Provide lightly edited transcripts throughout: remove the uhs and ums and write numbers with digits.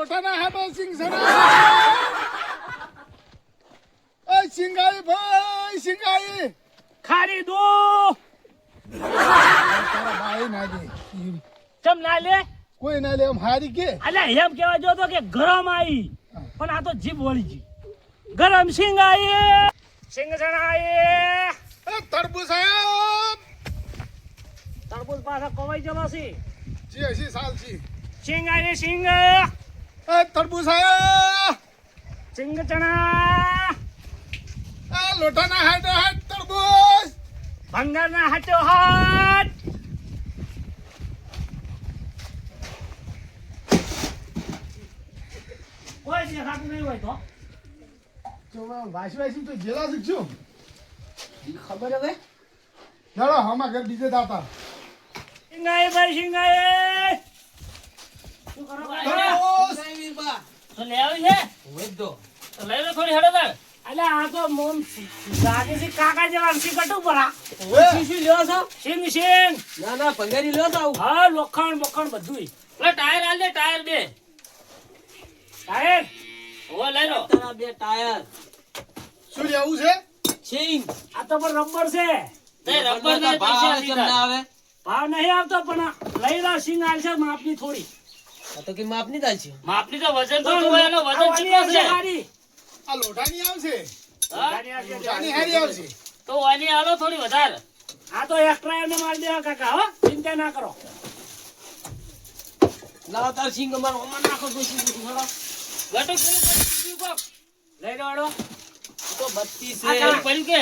લોટાના હાડો સિંગ સણા એ સિંગાઈ ભાઈ સિંગાઈ ખારી દો તારા ભાઈ ના દે ચમ ના લે કોઈ ના લે એમ હારી કે અલ્યા એમ કહેવા જો તો કે ગરમ આવી પણ આ તો જીભ વળી ગઈ ગરમ સિંગ આવી સિંગ સણા આવી એ તરબૂચ સાહેબ તરબૂચ પાછા કવાઈ જવા છે જી હસી સાલ જી સિંગ આવી સિંગ એ તરબૂચ સાહેબ સિંગ ચણા એ લોટાના હાડો હાડ તરબૂચ ભંગારના હાચો હાટ કોઈ દેખાતું નહીં હોય તો તો વાસી વાસી તો જેલા શીખજો ખબર હવે ચાલો હમા ઘર બીજે દાતા સિંગાઈ ભાઈ સિંગાઈ શું કરો ભાઈ તો લે આવી છે તો લઈ લો થોડી હડો તાર અલે આ તો મોમ લાગે છે કાકા જેવા સી કટુ પરા શીશી લ્યો છો સિંગ સિંગ ના ના ભંગારી લ્યો તો આવું હા લોખંડ બોખંડ બધુંય લે ટાયર આલ દે ટાયર બે ટાયર ઓ લઈ લો તારા બે ટાયર શું લેવું છે સિંગ આ તો પણ રબર છે તે રબર ના પૈસા કેમ ના આવે ભાવ નહીં આવતો પણ લઈ લો સિંગ આલ છે માપની થોડી આ તો કે માપ ની થાય છે માપની તો વજન તો હોય એનો વજન કેટલો છે આ લોટાની આવશે હા? લોટાની હારી આવશે તો ઓની આલો થોડી વધારે આ તો એક્સ્ટ્રા એમને મારી દેવા કાકા હો ચિંતા ના કરો લાવ તાર સિંગ અમારો ઓમાં નાખો તો સિંગ થોડો ગટુ કેવું કોક લઈ લો હડો તો 32 આ છે કામ પડી કે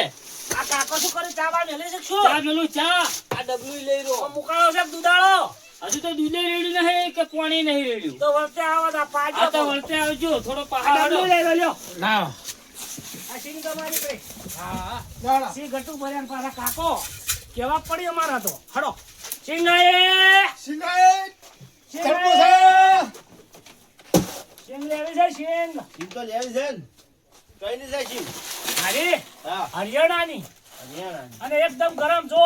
આ કાકો શું કરે ચા બા મેલે છે શું ચા મેલું ચા આ ડબલું લઈ રો મુકાળો છે દુધાળો હજુ તો દૂધે રેડ્યું નહીં કે પાણી નહીં રેડ્યું તો વળતે આવો તો પાજો આ તો વળતે આવજો થોડો આ પહાડ ડબલું લઈ લો લ્યો ના આ સિંગ તમારી ભાઈ હા ચાલો સિંગ ગટુ ભર્યા પાછા કાકો કેવા પડી અમારા તો હડો સિંગાએ સિંગાઈ સિંગ તરબૂચ સાહેબ સિંગ લેવી છે સિંગ સિંગ તો લેવી છે ને કઈ ની જાય સિંગ હારી હા હરિયાણાની હરિયાણા અને એકદમ ગરમ જો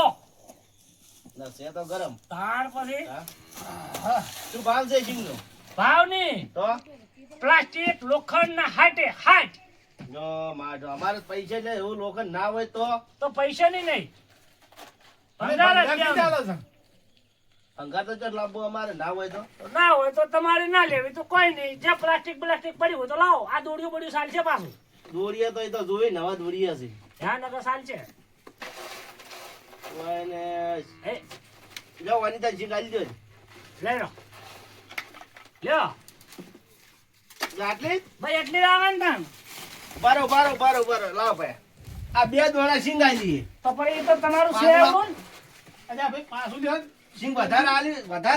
ના છે તો ગરમ તાણ પછી શું ભાવ છે સિંગ નો ભાવની તો પ્લાસ્ટિક લોખંડના હાટે હાટ જો મારો અમારે પૈસા લે એવું લોખંડ ના હોય તો પૈસાની નહીં અને ભંગાર જ ભંગાર કહેવાનું. ચાલે છે અંગાર તો ચાલ લાંબુ અમારે ના હોય તો ના હોય તો તમારે ના લેવી તો કોઈ નહીં જે પ્લાસ્ટિક પડ્યું હોય તો લાવો આ દોડ્યું પડ્યું સાલ છે પાછું દોરીએ તો એ તો જોઈ નવા દોરીએ છે ધ્યાન નગર સાલ છે કોઈને એ જો વનિતા સિંગ આલી દો લઈ લો લ્યો આટલી ભાઈ એટલી આવે ને તાન. બારો લાવ ભાઈ આ બે દોડા સિંગ આલી તો પણ એ તો તમારું છે એવું ને? અચ્છા ભાઈ પાછું લ્યો સિંગ વધારે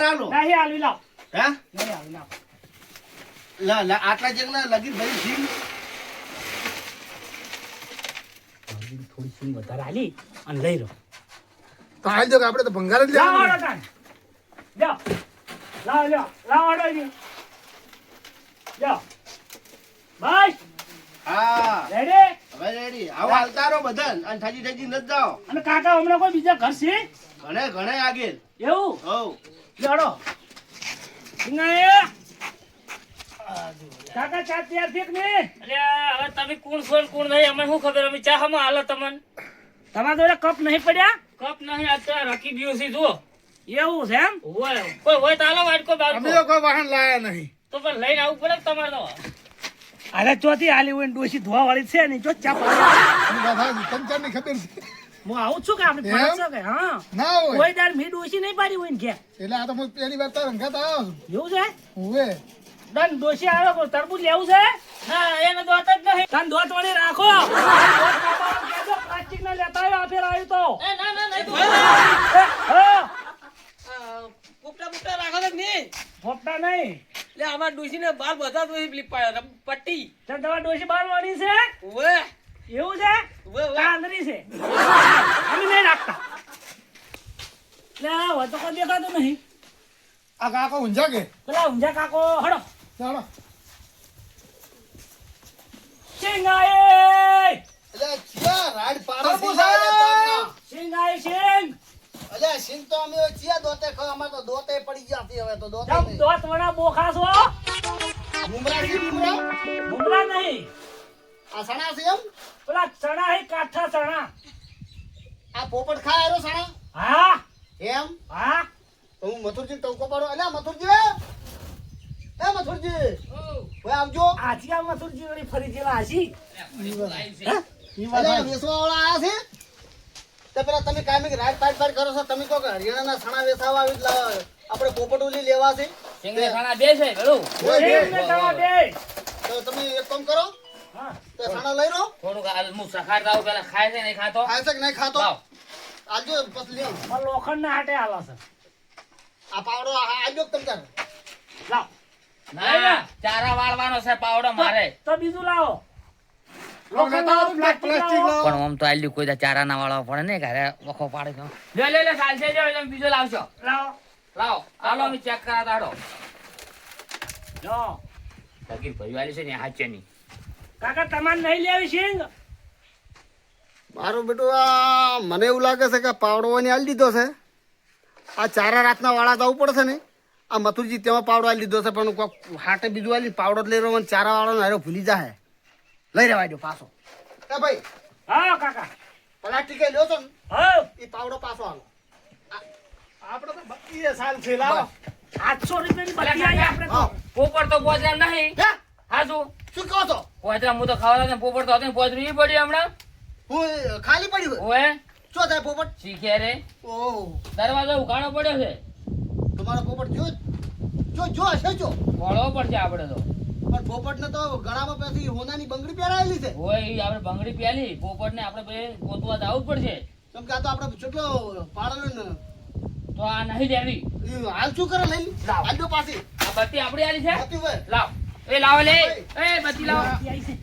આલો નહીં આલવી લાવ હે નહીં આલવી લાવ લા આટલા જંગના લગી ભરી સિંગ થોડી સિંગ વધારે આલી અને લઈ લો તો હાલ દો કે આપણે તો ભંગાર જ લાવો લેવાનું હળો તાન. લ્યો લાવો હળો એની. લ્યો બસ હા રેડી હવે રેડી આવો હાલતા રહો બધા અને ઠજી ન જાઓ અને કાકા હમણાં કોઈ બીજા ઘર છે ઘણે આગળ એવું હોવ લડો સિંગાએ કાકા ચા તૈયાર છે કે નહીં અલ્યા હવે તમે કોણ છો ને કોણ નહીં અમને શું ખબર અમે ચા હમણાં હાલો તમને તમારા જોડે કપ નહીં પડ્યા કપ નહીં આ તો રાખી દીધો છે જો એવું છે એમ હોય કોઈ હોય તો હાલો વાટકો અમે બાળકો તો કોઈ વાહન લાયા નહીં તો પણ લઈને આવવું પડે કે તમારે તો અરે ચોથી આલી હોય ને ડોશી ધોવા વાળી છે નહીં ચો ચા પાડી એની વાત હાચી. તને ચારની ખબર છે હું આવું જ છું કે આપણે એમ? ફરજ છે કે હા ના હોય કોઈ દાડ મી ડોશી નહીં પાડી હોય ને કે એટલે આ તો હું પહેલી વાર તારા અંગાત આવ્યો છું એવું છે હુવે દન ડોશી આવે કોઈ તરબૂચ લેવું છે ના એને તો વાત જ નહીં તન દોત વળી રાખો પ્લાસ્ટિક ના લેતા આવ્યો આ ફેર આવ્યું તો એ ના નહીં હા પોપટા રાખો તો નહીં ફોટા નહીં એટલે અમાર ડોશી ને બાર બધા તો પટ્ટી તો તમારી ડોશી બારવાની છે ઓવે એવું છે ઓવે કાંદરી છે અમે નહીં રાખતા લે હોય તો કોઈ દેખાતું નહીં આ કાકો ઊંઝા કે પેલા ઊંઝા કાકો હડો ચાલો સિંગાઈ એટલે ચિયા રાડ પાડો તરબૂચ સિંગ આવે આવે. તરના. સિંગાઈ સિંગ એટલે સિંગ તો અમે હવે ચિયા દોતે ખાવ અમાર તો દોતે પડી ગયા છે હવે તો દોતે જમ નહીં. દોત વડા બોખા છો મુમરા છે મુમરા ભૂમરા નહીં, આ સણા છે એમ પેલા ચણા હે કાઠા ચણા. આ પોપટ ખાય આરો સણા હા એમ હા તો હું મથુરજી ટોકો પાડો અલ્યા મથુરજી એ મથુરજી ઓય આવજો આજી આ મથુરજી વળી ફરી જેલા હાસી. અલ્યા વેસવા વાળા આયા છે તો પેલા તમે કાયમી રાઈટ પાઈટ કરો છો તમે કહો કે હરિયાણાના સણા વેસાવા આવી એટલે આપણે પોપટ ઉલી લેવા છે સિંગને ખાના બે છે ભેળું. શેંગ ને ચણા બે. તો તમે એક કામ કરો હા તો સણા લઈ લો થોડુંક હાલ હું સખાડતા આવું, પેલા ખાય છે નહીં ખાતો. ખાય છે કે નહીં ખાતો લાવ. આજો પછી લ્યો આ લોખંડના હાટે આલા છે. આ પાવડો આજો તમ તાર લાવ ના, ચારા વાળવાનો છે પાવડો મારે. તો બીજું લાવો. લોખંડનો પ્લાસ્ટિક લાવો. પણ આમ તો આલ્યું કોઈ દા ચારા ના વાળવા પડે ને, ઘરે વખો પાડે તો. લે ચાલશે, જો તમે બીજો લાવશો. લાવો લાવો, હાલો અમે ચેક કરાતા હાલો. જો લગીર ભરી વાળી છે ને હાચેની. કાકા તમારે નહીં લેવી શેંગ? મારું બેટું આ મને એવું લાગે છે કે પાવડોની આલી દીધો છે આ ચારા રાતના વાળા જવું પડશે ને આ મથુરજી તેમાં પાવડો આલી દીધો છે પણ કોક હાટે બીજું આલી પાવડો જ લઈ રહ્યો ચારા વાળો હારો ભૂલી જાય લઈ રહેવા દો પાછો એ ભાઈ હા કાકા પ્લાસ્ટિક લ્યો છો ને હા એ પાવડો પાછો હાલો આપણે તો 32 સાલ છે લાવો 800 રૂપિયાની બધી આવી આપણે તો. પોપટ તો પોચરામ નહીં. હે? હા શું શું કહો છો પોચરામ હું તો ખાવા હતા, પોપટ તો હતી, પોચરું ઈ પડી હમણાં. હું ખાલી પડ્યું હોય ઓએ શું થાય પોપટ શીખે રે, ઓહ દરવાજો ઉઘાડો પડ્યો છે. તમારો પોપટ જો હશે જો વળવો પડશે આપણે તો. પણ પોપટ ને તો ગળામાં પછી હોનાની બંગડી પહેરાયેલી છે ઓય ઈ આપણે બંગડી પ્યાલી, પોપટ ને આપણે બે ગોતવા જવું જ પડશે. કેમ કે આ તો આપણે કેટલો પાડેલો ને તો આ નહીં લેવી. ઈ હાલ શું કરે લઈ લાવ. આજો પાછી આ બત્તી આપડી આલી છે. હતી હોય લાવ, એ લાવો લે, એ બત્તી લાવો. બધી આવી છે.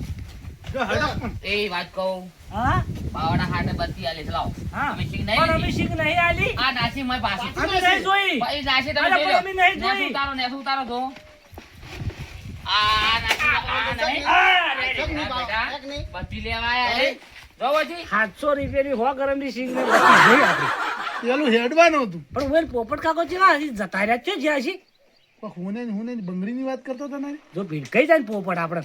જો હડો. એ વાત કહું, હા બાવાના હાટે બત્તી આલી છે, લાવો. હા અમે શીખ પણ અમે નહીં શીખ નહીં આલી. આ નાસી મારી પાસે. અમે નહીં જોઈ. ભાઈ નાસી તમે અરે જોઈ પણ લો. અમે નહીં જોઈ. નેસું ઉતારો જો. આ નાસી આ નહીં. આ રે રે. એક નહીં આ બેટા, એક નહીં બત્તી લેવા આયા રે. જો પછી 700 રૂપિયાની 100 ગ્રામની શીંગ ને બધી નહીં આપણી. પેલું હેડવાનું હતું પણ વેલ પોપટ કાકો ચેલા હજી જતા રહ્યા છે જ્યાં હજી. પણ હું ને બંગડીની વાત કરતો હતો ને જો ભીડકાઈ જાય ને પોપટ આપણે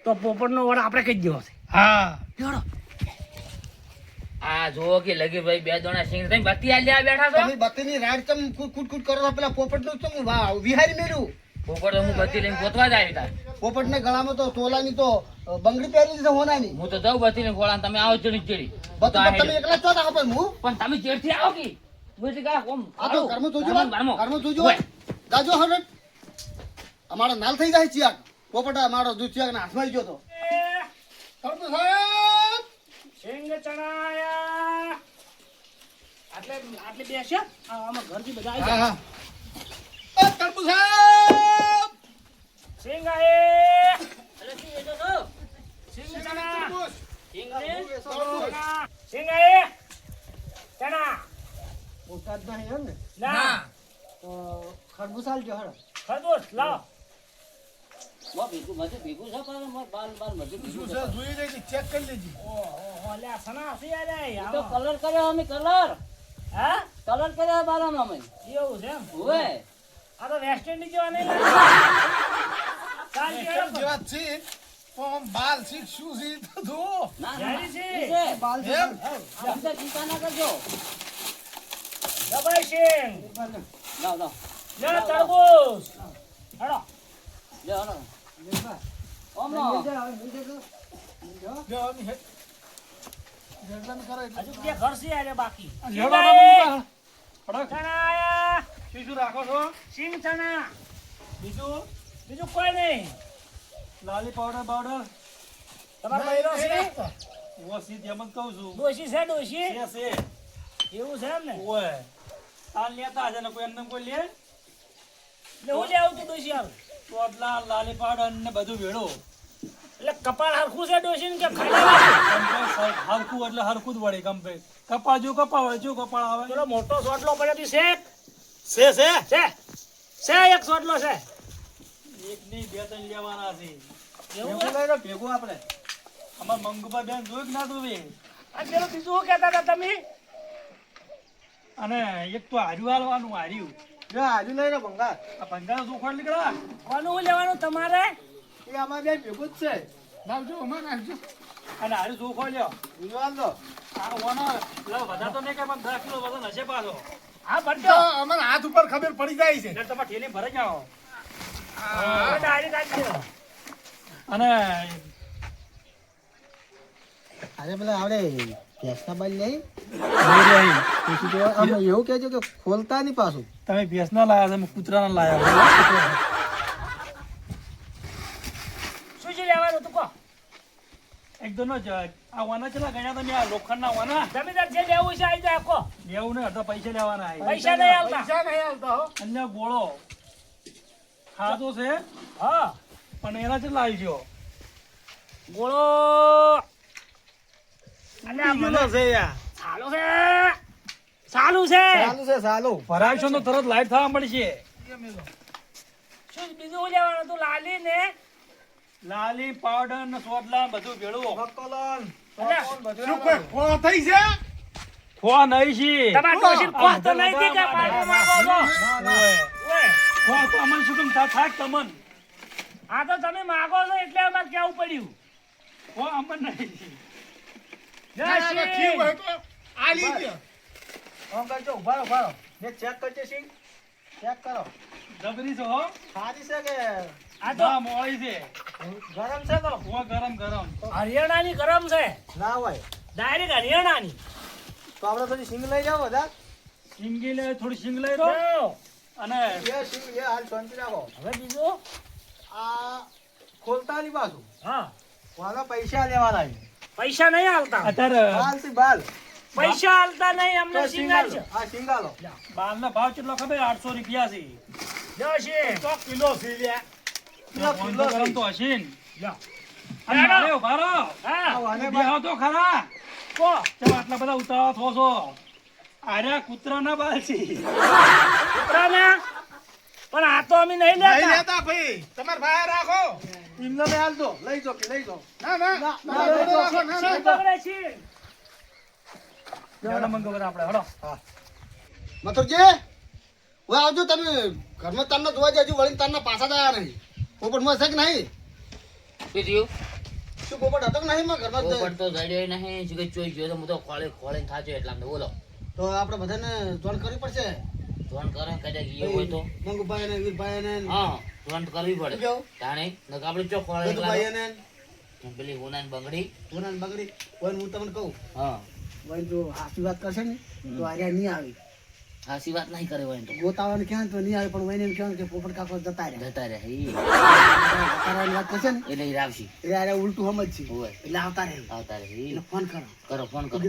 તો પોપટનો વડ આપણે કહી દેવો છે. હા જોડો. આ જો કે લગી ભાઈ બે દોણા સિંગ તમે બત્તી આલી આ બેઠા છો. તમે બત્તીની રાડ ચમ કૂટ કરો છો પેલા પોપટનું ચમ વિહારી મેલ્યું પોપટ તો હું બત્તી લઈને ગોતવા જ આવી તા. પોપટને ગળામાં તો તોલાની તો બંગડી પહેરેલી છે હોનાની હું તો જાઉં બત્તી લઈને ગોળા, તમે આવો ચડી ચડી. બત્તી તમે એકલા જ છો તો પણ હું પણ તમે ચેડથી આવો કે બોલતી કા ઓમ આ તો ઘરમાં જોજો ઘરમાં જોજો ઓય. ગાજો હરટ અમારો નાલ થઈ જાય ચિયાક પોપટ અમારો જો ચિયાક ના હાથમાં ગયો તો સરપંચ સાહેબ શેંગ ચણા આયા. આટલે બેસ્યો. આમાં ઘરથી બધા આવી હા ગયા. હા એ તરબૂચ સાહેબ શેંગ આયે. અરે શું વેચો છો? શેંગ ચણા. તરબૂચ. સિંગ ને? ચણા. શેંગ આયે. ચણા. પોતાજ નહીં એમ ને ના. તો ખરબૂચ આલજો હળ ખરબૂચ લાવો. માં ભેગું મજે ભેગું છે પણ માર બાલ બાલ મજે ભેગું શું છે જોઈ લેજે ચેક કરી લેજે ઓહો લે સના હસી આલે. તો કલર કર્યો અમે કલર હા કલર કર્યો બાલામાં અમે. એવું છે એમ. ઓય આ તો વેસ્ટ ઇન્ડિઝ જેવા નહીં ચાલ એકદમ જેવા છે પણ બાલ સીટ શું છે તો જો ના જારી છે. છે બાલ એમ તમે ચિંતા ના કરજો. દબાઈ શેંગ. લાવ લાવ લે તરબૂચ. હેડો. લે હાલો ઓમનો જો અમે હેડલાન કરે હજુ બે ઘર છે આરે બાકી. હેડો ચણા આયા. શું રાખો છો સિંગ ચણા. બીજું બીજું કોઈ નહીં. લાલી પાવડર તમારો બૈરો છે. ઓસી તેમ જ કહું છું ડોશી છે ડોશી. છે એવું છે એમ ને. ઓય તાલ લેતા છે ને કોઈ એમને કોઈ લે એટલે હું લે આવું તું ડોશી હાલ. ટોટલા લાલી પાવડર ને બધું ભેળો એટલે કપાળ હરખું છે ડોશી ને કે ખાડા હરખું એટલે હરખું જ વળે કમ્પે કપા જો કપા હોય જો કપા આવે પેલો મોટો સોટલો પડ્યો તી છે છે છે એક સોટલો છે. એક નહીં બે ત્રણ લેવાના છે એવું ભેગું છે? લઈ લો ભેગું આપણે અમાર મંગુબા બેન જોયું કે ના જોયું આ પેલું બીજું શું કહેતા હતા તમે? અને એક તો હાર્યું હાલવાનું હાર્યું જો આજુ લઈ લો ભંગાર આ ભંગાર ચોખવટ નીકળા કોનું શું લેવાનું તમારે? એ આમાં બે ભેગું જ છે લાવજો અમારે નાખજો અને હારું ચોખો લ્યો બીજું દો આ ઓનો લો વધારે તો નહીં કે પણ 10 કિલો વજન હશે પાછો હા ભરજો અમારે હાથ ઉપર ખબર પડી જાય છે એટલે તમારે ઠેલી ભરાઈ જાઓ ડાયરેક્ટ આપજો અને અરે પેલા આવડે ભેંસના બાલ લઈ પછી તો આમ એવું કહેજો કે ખોલતા નહીં પાછું તમે ભેંસ ના લાયા તમે કૂતરા ના લાયા શું છે લેવાનું તું કહો એકદમ જ આ વાના ચેલા ગણ્યા તમે આ લોખંડના વાના જમીદાર જે લેવું છે આવી જાય આખો લેવું ને અડધા પૈસા લેવાના પૈસા નહીં આવતા નહીં આવતા હો અને ગોળો ખાધો છે હા પણ એના ચેલા આવી ગયો ગોળો અને આ મને છે યાર સાલું છે સાલું છે ચાલુ છે ચાલુ ભરાવશો તો તરત લાઈટ થવા મળશે શું બીજું લેવાનું તું લાલી ને લાલી પાવડર ને સોડલા બધું ભેળું મક્કોલન શું કોઈ ખોળ થઈ છે ખોવા નહીં છે તમારે ડોશી કોસ તો નહીં થી કે પાણી માંગો છો ઓય. ઓય ખોવા તો અમન શું કેમ થાક તમન આ તો તમે માંગો છો એટલે અમારે કેવું પડ્યું ખોવા અમન નહીં ડોશી આલી ગયો આમ કરજો ઉભા રહો ને ચેક કરજો સિંગ ચેક કરો જબરી છો હો સારી છે કે આ તો ના મોળી છે ગરમ છે તો ખોવા ગરમ ગરમ હરિયાણાની ગરમ છે ના હોય ડાયરેક્ટ હરિયાણાની તો આપણે થોડી સિંગ લઈ જાઓ બધા સિંગી લે થોડી સિંગ લઈ રો જો, અને એ સિંગ એ હાલ શાંતિ રાખો હવે બીજું આ ખોલતા નહીં પાછું હા વાળા પૈસા લેવાના છે. પૈસા નહીં હાલતા અત્યારે બાલથી બાલ પૈસા હાલતા નહીં અમને તો સિંગાર છે આ સિંગાલો બાલનો ભાવ કેટલો ખબર 800 રૂપિયા છે ડોશી કિલો સી લે કિલો ગરમ તો હશે ને લ્યો. અને મારે ઉભા રહો હા વાને બેહો તો ખરા કો ચમ આટલા બધા ઉતાવળા થો છો આર્યા કૂતરાના બાલ છે કૂતરાને પણ આ તો અમે નહીં નહીં લેતા લેતા ભાઈ તમારે બહાર રાખો એમને મેં હાલ દો લઈ જાઓ કે લઈ જાઓ ના ના ના, લઈ દો, રાખો, ના, સિંગ ના. પકડે છે જાડો મંગો બધા આપણે હળો મથુરજી હવે આવજો તમે ઘરમાં તારના જોવા જજો વળીને તારના પાછા જ આવ્યા નહીં પોપટમાં છે કે નહીં શું થયું શું પોપટ હતો કે નહીં માં ઘરમાં જ? પોપટ તો જડ્યો નહીં શું કે ચોઈ ગયો તો હું તો ખોળે ખોળે થાચો એટલા માટે બોલો તો આપણે બધાને જોઈન કરવી પડશે જોન કરે કદાચ ગયો હોય તો મંગુભાઈ ને વીરભાઈ ને હા જોન કરવી પડે શું કેવું? તાણે નક આપણે ચો ખોળે ગજુભાઈ ને પેલી હોનાની બંગડી સોનાની બગડી વન હું તમને કહું હા વન જો સાચી વાત કરશે ને તો આર્યા નહીં આવી હાસી વાત નહીં કરે હોય તો ગોતાવાનું ક્યાં તો નહીં આવે પણ વઈને એમ કહેવાનું કે પોપટ કાકો જતા રહ્યા જતા રહે જતારાની વાત કરશે ને એટલે ઈ રાવશી એટલે આર્યા ઉલટું સમજ છે હોય એટલે આવતા રહે આવતા રહે એટલે ફોન કરો કરો ફોન કરો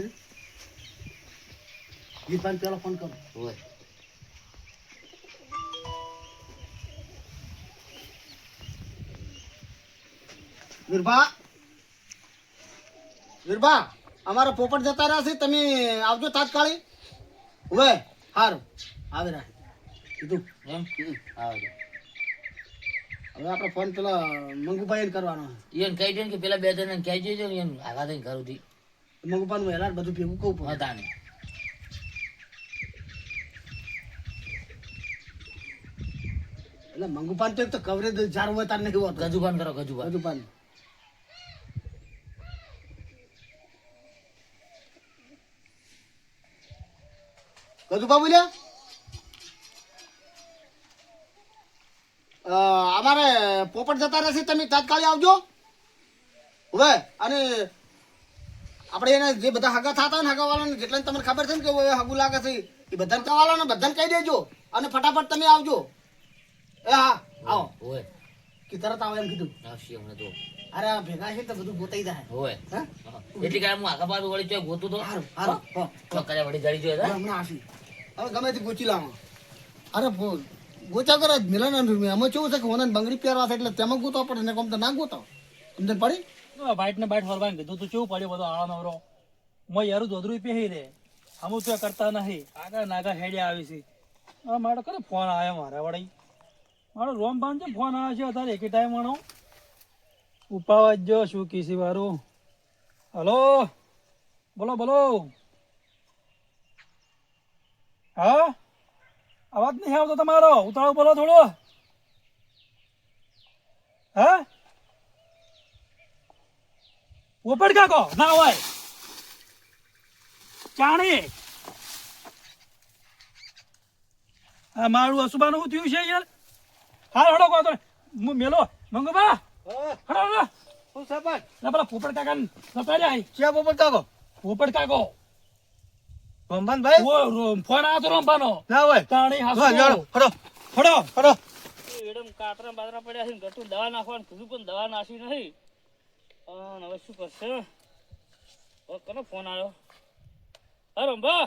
વીરભાઈ પેલો ફોન કરો હોય વીરભા વીરભા અમારા પોપટ જતા રહ્યા છે તમે આવજો તાત્કાલિક હવે સારું આવે રાખ કીધું એમ આવજો હવે આપણે ફોન પેલા મંગુભાઈ કરવાનો એને કહી દે ને કે પેલા બે જણ કહી દેજો ને એમ આગા થઈને ઘર સુધી મંગુભાઈ હેલાર બધું ભેગું કહું પડે હતા ને એટલે મંગુપાન તો એક તો કવરેજ જાર હોય તાર નથી હોતું ગજુબાન કરો ગજુબાન ગજુપાન ગજુબા બોલ્યા અમારે પોપટ જતા રહેશે તમે તાત્કાલિક આવજો હવે અને આપણે એને જે બધા હગા થતા હોય ને હગા વાળાને જેટલા તમને ખબર છે ને કે હવે હગું લાગે છે એ બધાને કહેવાના ને બધાને કહી દેજો અને ફટાફટ તમે આવજો એ હા આવો હોય કે તરત આવો એમ કીધું આવશે હમણાં તો અરે આ ભેગા છે તો બધું ગોતાઈ જાય હોય હે એટલી કાંઈ હું આગા બાજુ વળી ચોય ગોતું તો હારું હારું હો તો કર્યા વળી જડી જોઈએ હવે હમણાં આશી હવે ગમે તે ગોચી લાવો અરે ગોચા કરે મિલન એમાં કેવું છે કે ઓનન બંગડી પહેરવા છે એટલે તેમાં ગોતો પડે ને કોમ તો ના ગોતો સમજણ પડી બાઈટ ને બાઈટ ફરવાનું કીધું તું કેવું પડ્યું બધો આળો નવરો મેં યારું દોદરું પહેરી દે અમુક તો કરતા નહીં આગળ નાગા હેડ્યા આવી છે હવે મારો કરે ફોન આવ્યો મારા વળી મારો રોમ બાન છે ફોન આવ્યો છે અત્યારે એકે ટાઈમ માણો ઉપાવા જ જો શું કીસી વારું હલો બોલો બોલો હા અવાજ નહીં આવતો તમારો ઉતાળો બોલો થોડો હા પોપટ કાકો ના હોય ચાણી આ મારું અસુબાનું શું થયું છે યાર હા હડો કહો તો મેલો મંગોબા હડો હડો હું સરપંચ ના પેલા પોપટ કાકા જતા રહ્યા ક્યાં પોપટ કાકો પોપટ કાકો ભંભાનભાઈ ફોન આવ્યો તો રંભાનો ના હોય ચાણી હા હાસો જાણો હડો હડો હડો એડમ કાતરા બાતરા પડ્યા છે ને ગટુ દવા નાખવાનું કીધું પણ દવા નાખી નહીં અને હવે શું કરશે હવે કોનો ફોન આવ્યો હા રંભા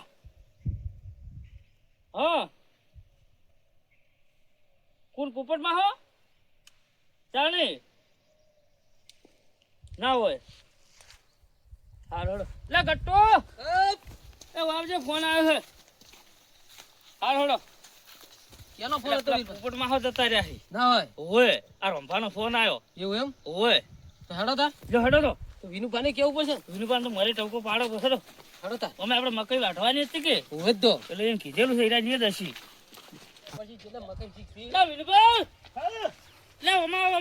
હા કોણ પોપટમાં હો ચાણી ના હોય હાલો લે ગટ્ટુ એ વાવજે ફોન આવ્યો છે હાલો કેનો પોપટમાં હો જતા રહ્યા છે ના હોય ઓય આ રંભાનો ફોન આવ્યો એવું એમ ઓય તો હેડો તા જો હેડો તો તો વિનુભાને કેવું પડશે વિનુભાન તો મારી ટવકો પાડો હેડો હેડો તા અમે આપણે મકઈ વાઢવાની હતી કે હોય જ તો એટલે એમ કીધેલું છે ઈરાજી દસી પછી જેટલા મકઈ શીખવી લે વિનુભાઈ લે અમાવો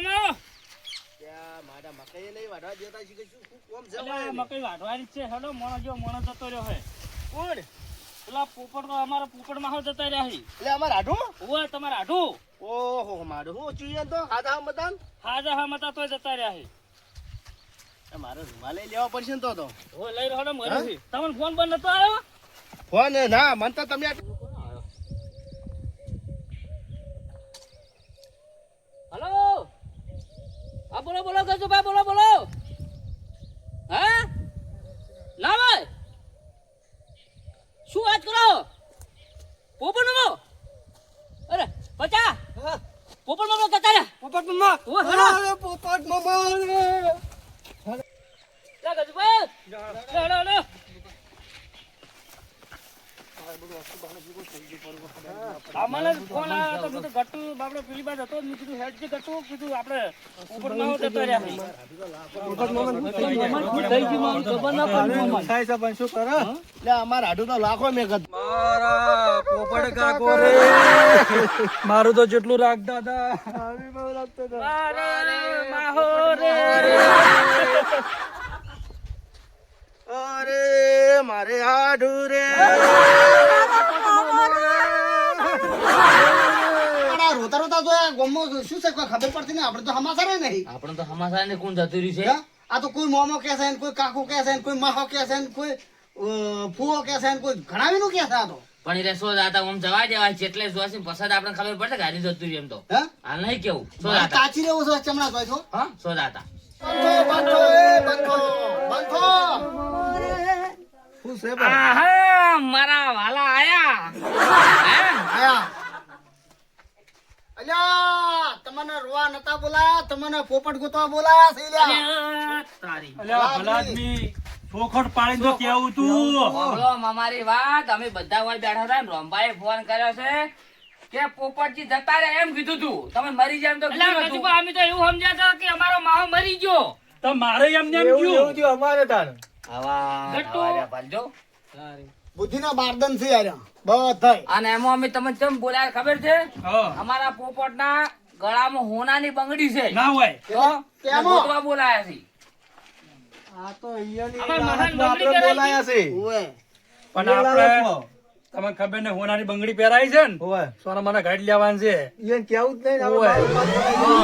ત્યાં મારા મકાઈ લઈ વાઢવા જતા છે કે શું કોમ છે લે મકઈ વાઢવાની જ છે હેડો મોણો જો મોણો જતો રહ્યો હે કોણ પેલા પોપટ તો અમારા પોપટમાં હો જતા રહ્યા છે એટલે અમાર આઢું ઓય તમારે આઢું ઓહો મારું હું ચુઈયન તો હાથા મતાન હાજા હા મતા તોય જતા રહ્યા છે મારે રૂમાલ લઈ લેવા પડશે ને તો ઓય લઈ રહ્યો મરે છે તમને ફોન બંધ નતો આવ્યો ફોન ના મન તો તમે હલો હા બોલો બોલો ગજુભાઈ બોલો હા ના ભાઈ શું વાત કરો પોપટ નો અરે બચા પોપટ નો જતા રે પોપટ મમ્મા પોપટ મમ્મા લા ગજુભાઈ લે અમારે ફોન આવ્યો તો કીધું ગટ્ટુ બાપડે પેલી બાજુ હતો મેં કીધું હેડ જે ગટ્ટુ કીધું આપણે ઉપરમાં હો જતો રહ્યા છે શું કરે એટલે અમાર આઢું તો લાખો મેં કદ મારા પોપટ કાકો રે મારું તો જેટલું રાખતા હતા અરે માહો રે અરે મારે આઢું રે રોતા રોતા તો આ ગામમાં શું છે કોઈ ખબર પડતી નહીં આપણે તો સમાચાર નહીં આપણે તો હમાસા ને કોણ જતું રહ્યું છે હે? આ તો કોઈ મોમો કે છે ને કોઈ કાકુ કે છે ને કોઈ માહો કે છે ને કોઈ ફૂવો કે છે ને કોઈ ઘણાવીનું કે છે આ તો પણ એ સો જાતા આમ જવા દેવાય છે એટલે જોશે પછાડ આપણે ખબર પડશે કે હારી જતું રહ્યું એમ તો હે હાલ નહીં કેવું સો મારે જાતા કાચી રહેવું છે ચમડા તો છો હા સો જાતા બંધો શું છે આહા મારા વાલા આયા હે? આયા અલ્યા તમને રોવા નતા બોલાયા તમને પોપટ ગોતવા બોલાયા છે લ્યા તારી અલ્યા ભલા આદમી ચોખટ પાડીને તો કેવું તું સાંભળો અમારી વાત અમે બધા હોય બેઠા હતા ને રોમભાઈએ ફોન કર્યો છે કે પોપટજી જતા રહે એમ કીધું તું તમે મરી જાય એમ તો કીધું નતું. ગજુભા અમે તો એવું સમજ્યા હતા કે અમારો માહો મરી ગયો તો મારે એમને એમ એવું કયું અમારે તાર આવા ગટ્ટુ. આવા રહ્યા પાલજો. બુદ્ધિના બારદન છે યાર બધાય અને એમાં અમે તમને કેમ બોલાયા ખબર છે હા. અમારા પોપટના ગળામાં હોનાની બંગડી છે ના હોય તો કેમાં? ગોતવા બોલાયા છે આ તો અહીંયાની અમાર મહાન રાહતમાં બંગડી આપણે બોલાયા છે ઓવે પણ આપણે તમને ખબર ને હોનાની બંગડી પહેરાઈ છે ને ઓય સોના મને ગાડી લેવાની છે ઈયન કેવું જ નહીં ઓય. આપણે